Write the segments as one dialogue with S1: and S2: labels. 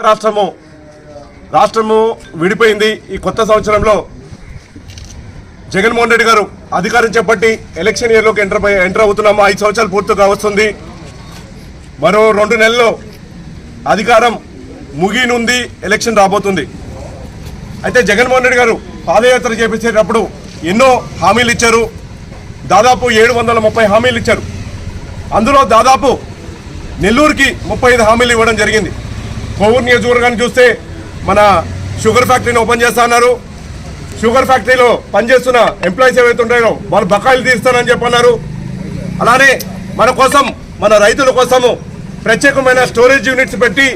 S1: రాష్ట్రము విడిపోయింది. ఈ కొత్త సంవత్సరంలో జగన్మోహన్ రెడ్డి గారు అధికారం చేపట్టి ఎలక్షన్ ఇయర్లోకి ఎంటర్ అవుతున్నాము. 5 సంవత్సరాలు పూర్తిగా వస్తుంది. మరో 2 నెలల్లో అధికారం ముగినుంది, ఎలక్షన్ రాబోతుంది. అయితే జగన్మోహన్ రెడ్డి గారు పాదయాత్ర చేపించేటప్పుడు ఎన్నో హామీలు ఇచ్చారు. దాదాపు 730 హామీలు ఇచ్చారు. అందులో దాదాపు నెల్లూరుకి 35 హామీలు ఇవ్వడం జరిగింది. కోవూరు నియోజకవర్గాన్ని చూస్తే మన షుగర్ ఫ్యాక్టరీని ఓపెన్ చేస్తా అన్నారు. షుగర్ ఫ్యాక్టరీలో పనిచేస్తున్న ఎంప్లాయీస్ ఏవైతే ఉంటాయో వాళ్ళు బకాయిలు తీస్తానని చెప్పన్నారు. అలానే మన కోసం, మన రైతుల కోసము ప్రత్యేకమైన స్టోరేజ్ యూనిట్స్ పెట్టి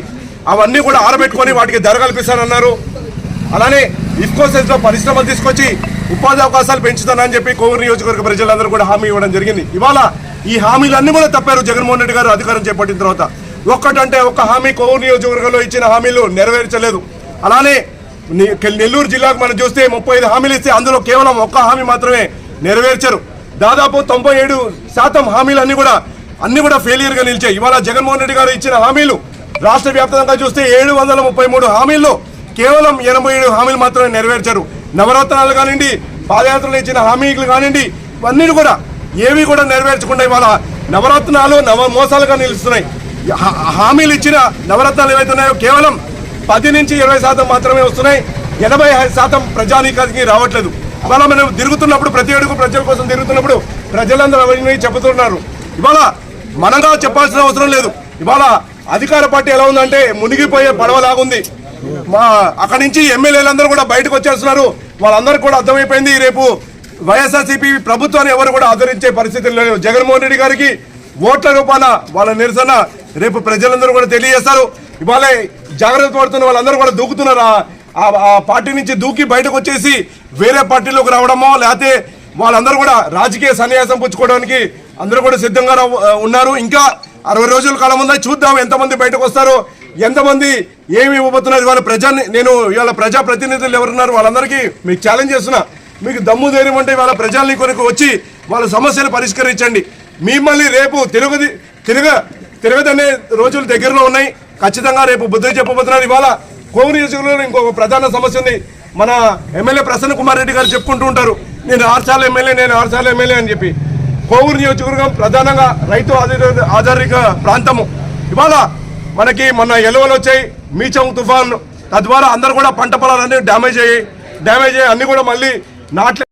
S1: అవన్నీ కూడా ఆరబెట్టుకొని వాటికి ధర కల్పిస్తానన్నారు. అలానే ఇఫ్కోసెస్లో పరిశ్రమలు తీసుకొచ్చి ఉపాధి అవకాశాలు పెంచుతానని చెప్పి కోవూరు నియోజకవర్గ ప్రజలందరూ కూడా హామీ ఇవ్వడం జరిగింది. ఇవాళ ఈ హామీలన్నీ కూడా తప్పారు జగన్మోహన్ రెడ్డి గారు అధికారం చేపట్టిన తర్వాత. ఒక్కటంటే ఒక్క హామీ కోవూరు నియోజకవర్గంలో ఇచ్చిన హామీలు నెరవేర్చలేదు. అలానే నెల్లూరు జిల్లాకు మనం చూస్తే 35 హామీలు ఇస్తే అందులో కేవలం ఒక్క హామీ మాత్రమే నెరవేర్చారు. దాదాపు 97% హామీలు అన్ని కూడా ఫెయిలియర్గా నిలిచాయి. ఇవాళ జగన్మోహన్ రెడ్డి గారు ఇచ్చిన హామీలు రాష్ట్ర వ్యాప్తంగా చూస్తే 733 హామీల్లో కేవలం 87 హామీలు మాత్రమే నెరవేర్చారు. నవరత్నాలు కానివ్వండి, పాదయాత్రలు ఇచ్చిన హామీలు కానివ్వండి, ఇవన్నీ కూడా ఏవి కూడా నెరవేర్చకుండా ఇవాళ నవరత్నాలు మోసాలుగా నిలుస్తున్నాయి. హామీలు ఇచ్చిన నవరత్నాలు ఏవైతే ఉన్నాయో కేవలం 10 నుంచి 20% మాత్రమే వస్తున్నాయి. 80% ప్రజానీకానికి రావట్లేదు. ఇవాళ మనం తిరుగుతున్నప్పుడు, ప్రతి అడుగు ప్రజల కోసం తిరుగుతున్నప్పుడు ప్రజలందరూ అవన్నీ చెబుతున్నారు. ఇవాళ మనంగా చెప్పాల్సిన అవసరం లేదు. ఇవాళ అధికార పార్టీ ఎలా ఉందంటే మునిగిపోయే పడవలాగుంది. అక్కడి నుంచి ఎమ్మెల్యేలందరూ కూడా బయటకు వచ్చేస్తున్నారు. వాళ్ళందరికీ కూడా అర్థమైపోయింది రేపు వైఎస్ఆర్సీపీ ప్రభుత్వాన్ని ఎవరు కూడా ఆదరించే పరిస్థితులు లేవు. జగన్మోహన్ రెడ్డి గారికి ఓట్ల రూపాన వాళ్ళ నిరసన రేపు ప్రజలందరూ కూడా తెలియజేస్తారు. ఇవాళ జాగ్రత్త పడుతున్న వాళ్ళందరూ కూడా దూకుతున్నారు. ఆ పార్టీ నుంచి దూకి బయటకు వచ్చేసి వేరే పార్టీలోకి రావడమో, లేకపోతే వాళ్ళందరూ కూడా రాజకీయ సన్యాసం పుచ్చుకోవడానికి అందరూ కూడా సిద్ధంగా ఉన్నారు. ఇంకా 60 రోజుల కాలం ఉందా, చూద్దాం ఎంతమంది బయటకు వస్తారో, ఎంతమంది ఏమి ఇవ్వబోతున్నారు. ఇవాళ ప్రజాప్రతినిధులు ఎవరున్నారు వాళ్ళందరికీ మీకు ఛాలెంజ్ చేస్తున్నా. మీకు దమ్ము ధైర్యం అంటే ఇవాళ ప్రజల్ని కొరకు వచ్చి వాళ్ళ సమస్యలు పరిష్కరించండి. మిమ్మల్ని రేపు తిరగదనే రోజులు దగ్గరలో ఉన్నాయి. ఖచ్చితంగా రేపు బుద్ధి చెప్పబోతున్నారు. ఇవాళ కోవూరు నియోజకవర్గంలో ఇంకొక ప్రధాన సమస్య ఉంది. మన ఎమ్మెల్యే ప్రసన్న కుమార్ రెడ్డి గారు చెప్పుకుంటూ ఉంటారు, నేను 6 సార్లు ఎమ్మెల్యే అని చెప్పి. కోవూరు నియోజకవర్గం ప్రధానంగా రైతు ఆధారిత ప్రాంతము. ఇవాళ మనకి మొన్న ఎలువలు వచ్చాయి, మీచం తుఫాన్, తద్వారా అందరూ కూడా పంట పొలాలన్నీ డ్యామేజ్ అయ్యాయి. అన్ని కూడా మళ్ళీ నాట్లే